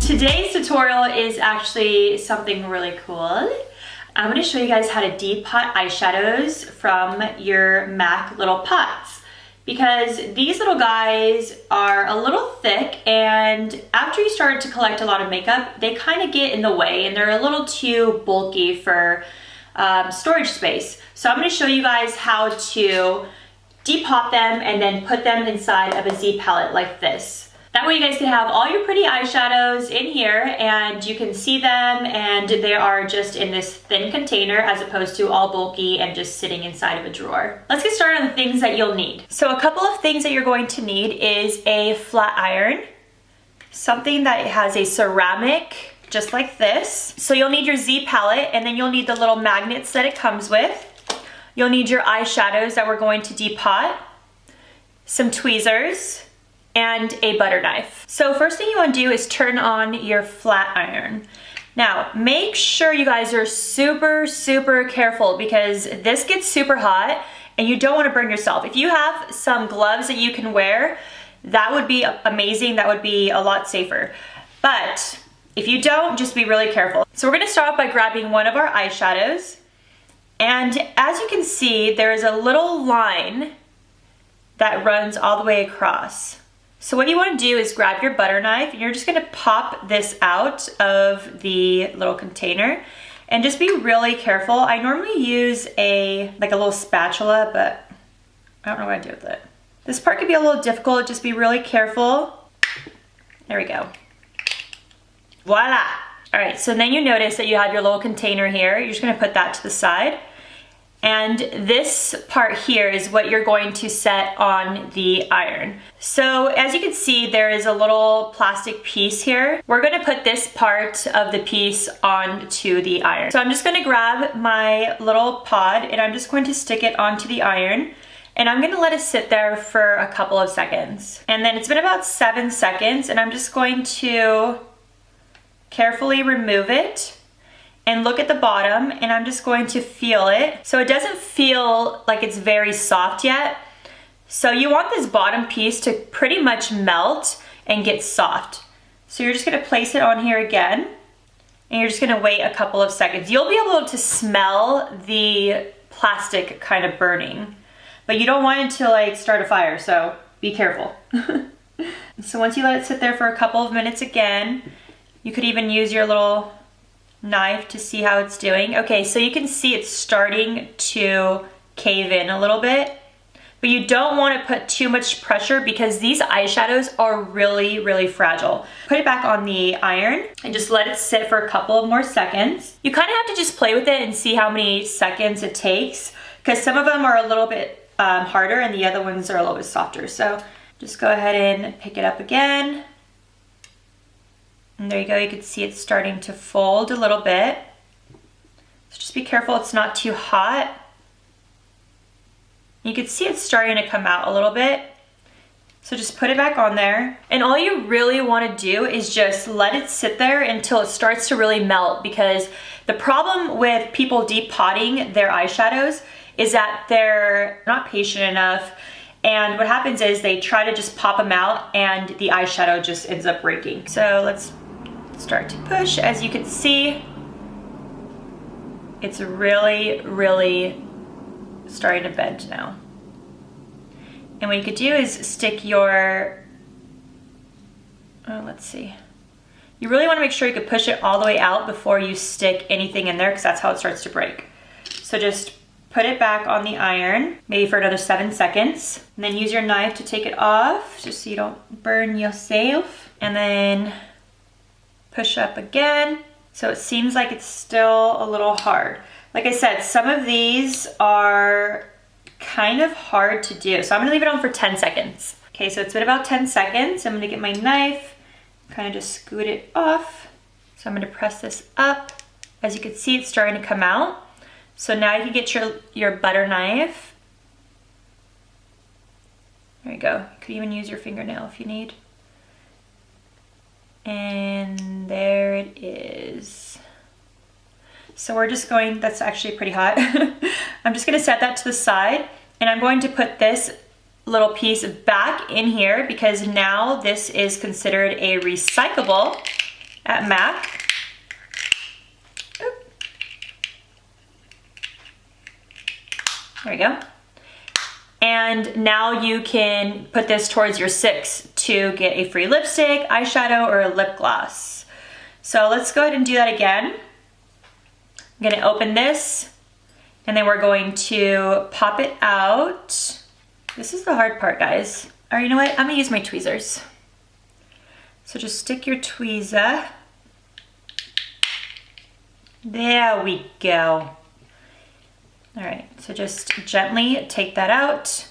Today's tutorial is actually something really cool. I'm going to show you guys how to depot eyeshadows from your MAC little pots, because these little guys are a little thick, and after you start to collect a lot of makeup, they kind of get in the way and they're a little too bulky for storage space. So I'm going to show you guys how to depot them and then put them inside of a Z palette like this. That way you guys can have all your pretty eyeshadows in here and you can see them, and they are just in this thin container as opposed to all bulky and just sitting inside of a drawer. Let's get started on the things that you'll need. So a couple of things that you're going to need is a flat iron, something that has a ceramic just like this. So you'll need your Z palette, and then you'll need the little magnets that it comes with. You'll need your eyeshadows that we're going to depot, some tweezers, and a butter knife. So first thing you want to do is turn on your flat iron. Now, make sure you guys are super careful, because this gets super hot and you don't want to burn yourself. If you have some gloves that you can wear, that would be amazing. That would be a lot safer. But if you don't, just be really careful. So we're going to start off by grabbing one of our eyeshadows. And as you can see, there is a little line that runs all the way across. So what you want to do is grab your butter knife, and you're just going to pop this out of the little container, and just be really careful. I normally use a little spatula, but I don't know what I do with it. This part could be a little difficult. Just be really careful. There we go. Voila. All right, so then you notice that you have your little container here. You're just going to put that to the side. And this part here is what you're going to set on the iron. So as you can see, there is a little plastic piece here. We're going to put this part of the piece onto the iron. So I'm just going to grab my little pod, and I'm just going to stick it onto the iron, and I'm going to let it sit there for a couple of seconds. And then it's been about 7 seconds, and I'm just going to carefully remove it and look at the bottom, and I'm just going to feel it. So it doesn't feel like it's very soft yet. So you want this bottom piece to pretty much melt and get soft. So you're just gonna place it on here again, and you're just gonna wait a couple of seconds. You'll be able to smell the plastic kind of burning, but you don't want it to start a fire, so be careful. So once you let it sit there for a couple of minutes again, you could even use your little knife to see how it's doing. Okay, so you can see it's starting to cave in a little bit, but you don't want to put too much pressure, because these eyeshadows are really fragile. Put it back on the iron and just let it sit for a couple of more seconds. You kind of have to just play with it and see how many seconds it takes, because some of them are a little bit harder and the other ones are a little bit softer. So just go ahead and pick it up again. And there you go, you can see it's starting to fold a little bit. So just be careful it's not too hot. You can see it's starting to come out a little bit. So just put it back on there. And all you really want to do is just let it sit there until it starts to really melt, because the problem with people depotting their eyeshadows is that they're not patient enough. And what happens is they try to just pop them out and the eyeshadow just ends up breaking. So let's start to push. As you can see, it's really starting to bend now. And what you could do is stick your, let's see. You really want to make sure you could push it all the way out before you stick anything in there, because that's how it starts to break. So just put it back on the iron, maybe for another 7 seconds, and then use your knife to take it off, just so you don't burn yourself. And then push up again. So it seems like it's still a little hard. Like I said, some of these are kind of hard to do. So I'm gonna leave it on for 10 seconds. Okay, so it's been about 10 seconds. I'm gonna get my knife, kind of just scoot it off. So I'm gonna press this up. As you can see, it's starting to come out. So now you can get your butter knife. There you go. You could even use your fingernail if you need. And there it is. So we're just going, that's actually pretty hot. I'm just gonna set that to the side, and I'm going to put this little piece back in here, because now this is considered a recyclable at MAC. Oop. There we go. And now you can put this towards your 6 to get a free lipstick, eyeshadow, or a lip gloss. So let's go ahead and do that again. I'm gonna open this, and then we're going to pop it out. This is the hard part, guys. Or you know what, I'm gonna use my tweezers. So just stick your tweezer. There we go. All right, so just gently take that out.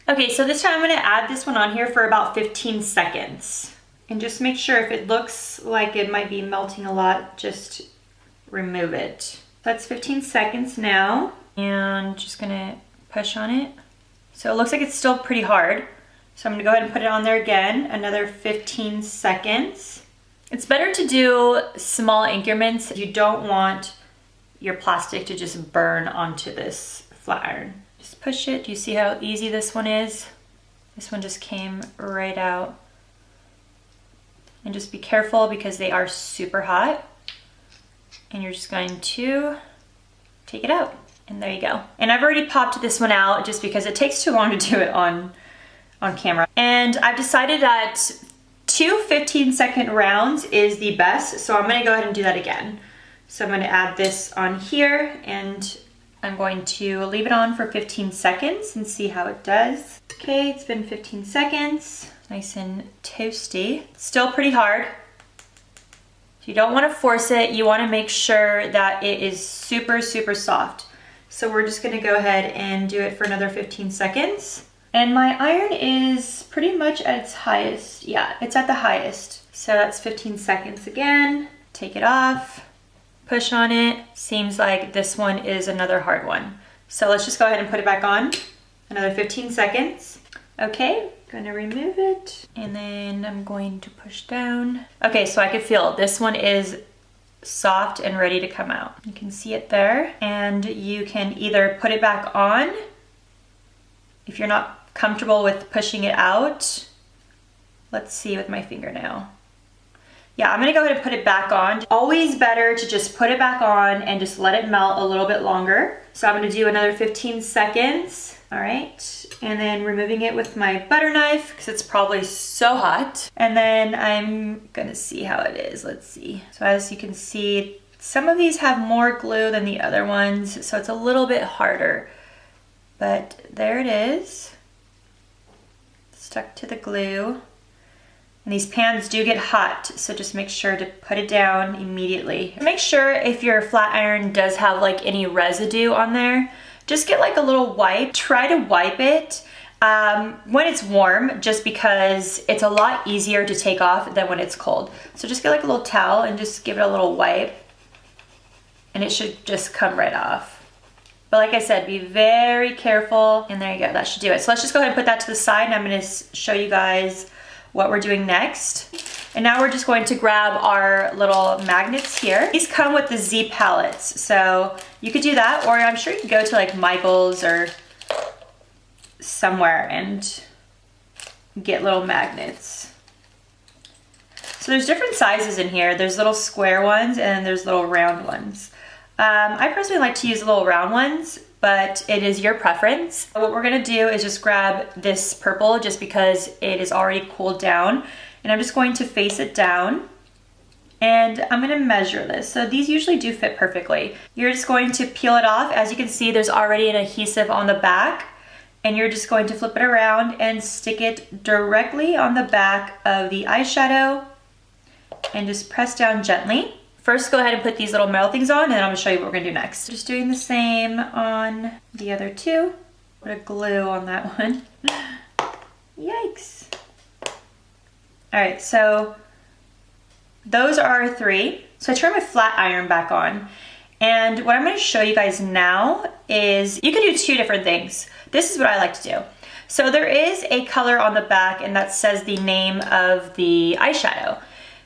Okay, so this time I'm gonna add this one on here for about 15 seconds. And just make sure if it looks like it might be melting a lot, just remove it. That's 15 seconds now. And just gonna push on it. So it looks like it's still pretty hard. So I'm gonna go ahead and put it on there again, another 15 seconds. It's better to do small increments. You don't want your plastic to just burn onto this flat iron. Just push it. Do you see how easy this one is? This one just came right out. And just be careful because they are super hot. And you're just going to take it out. And there you go. And I've already popped this one out just because it takes too long to do it on camera. And I've decided that 2 15-second rounds is the best. So I'm gonna go ahead and do that again. So I'm going to add this on here, and I'm going to leave it on for 15 seconds and see how it does. Okay, it's been 15 seconds. Nice and toasty. Still pretty hard. So you don't want to force it. You want to make sure that it is super, super soft. So we're just going to go ahead and do it for another 15 seconds. And my iron is pretty much at its highest. Yeah, it's at the highest. So that's 15 seconds again. Take it off. Push on it. Seems like this one is another hard one. So let's just go ahead and put it back on. Another 15 seconds. Okay, gonna remove it. And then I'm going to push down. Okay, so I can feel this one is soft and ready to come out. You can see it there. And you can either put it back on if you're not comfortable with pushing it out. Let's see with my fingernail. Yeah, I'm gonna go ahead and put it back on. Always better to just put it back on and just let it melt a little bit longer. So I'm gonna do another 15 seconds. All right, and then removing it with my butter knife because it's probably so hot. And then I'm gonna see how it is, let's see. So as you can see, some of these have more glue than the other ones, so it's a little bit harder. But there it is, stuck to the glue. And these pans do get hot, so just make sure to put it down immediately. Make sure if your flat iron does have like any residue on there, just get like a little wipe. Try to wipe it when it's warm, just because it's a lot easier to take off than when it's cold. So just get like a little towel and just give it a little wipe, and it should just come right off. But like I said, be very careful. And there you go, that should do it. So let's just go ahead and put that to the side, and I'm gonna show you guys what we're doing next. And now we're just going to grab our little magnets here. These come with the Z palettes, so you could do that, or I'm sure you could go to like Michael's or somewhere and get little magnets. So there's different sizes in here. There's little square ones and there's little round ones. I personally like to use the little round ones, but it is your preference. What we're gonna do is just grab this purple just because it is already cooled down, and I'm just going to face it down, and I'm gonna measure this. So these usually do fit perfectly. You're just going to peel it off. As you can see, there's already an adhesive on the back, and you're just going to flip it around and stick it directly on the back of the eyeshadow and just press down gently. First, go ahead and put these little metal things on, and then I'm gonna show you what we're gonna do next. Just doing the same on the other two. Put a glue on that one. Yikes. All right, so those are our three. So I turned my flat iron back on, and what I'm gonna show you guys now is you can do two different things. This is what I like to do. So there is a color on the back, and that says the name of the eyeshadow.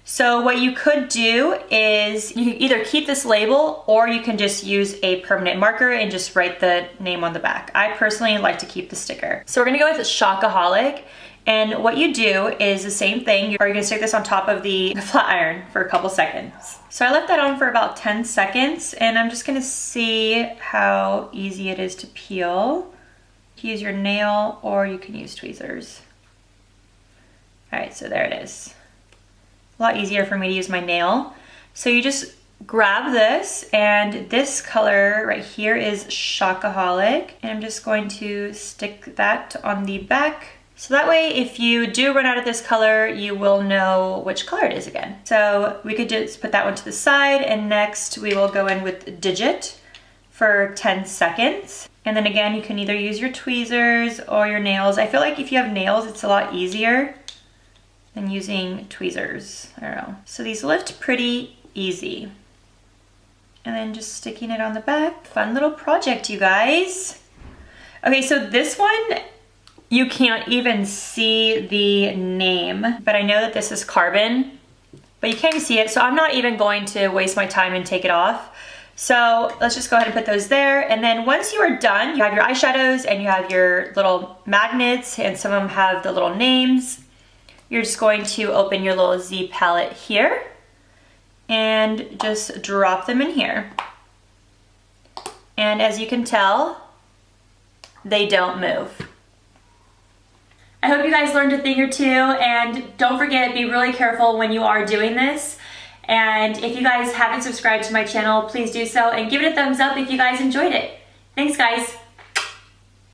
So what you could do is you can either keep this label, or you can just use a permanent marker and just write the name on the back. I personally like to keep the sticker. So we're gonna go with Shockaholic, And what you do is the same thing. You're gonna stick this on top of the flat iron for a couple seconds. So I left that on for about 10 seconds and I'm just gonna see how easy it is to peel. You can use your nail or you can use tweezers. All right, so there it is. A lot easier for me to use my nail. So you just grab this, and this color right here is Shockaholic, and I'm just going to stick that on the back. So that way, if you do run out of this color, you will know which color it is again. So we could just put that one to the side, and next we will go in with Digit for 10 seconds. And then again, you can either use your tweezers or your nails. I feel like if you have nails, it's a lot easier than using tweezers. I don't know. So these lift pretty easy. And then just sticking it on the back. Fun little project, you guys. Okay, so this one, you can't even see the name, but I know that this is carbon, but you can't even see it, so I'm not even going to waste my time and take it off. So let's just go ahead and put those there. And then once you are done, you have your eyeshadows and you have your little magnets, and some of them have the little names. You're just going to open your little Z palette here and just drop them in here. And as you can tell, they don't move. I hope you guys learned a thing or two, and don't forget, be really careful when you are doing this. And if you guys haven't subscribed to my channel, please do so and give it a thumbs up if you guys enjoyed it. Thanks, guys.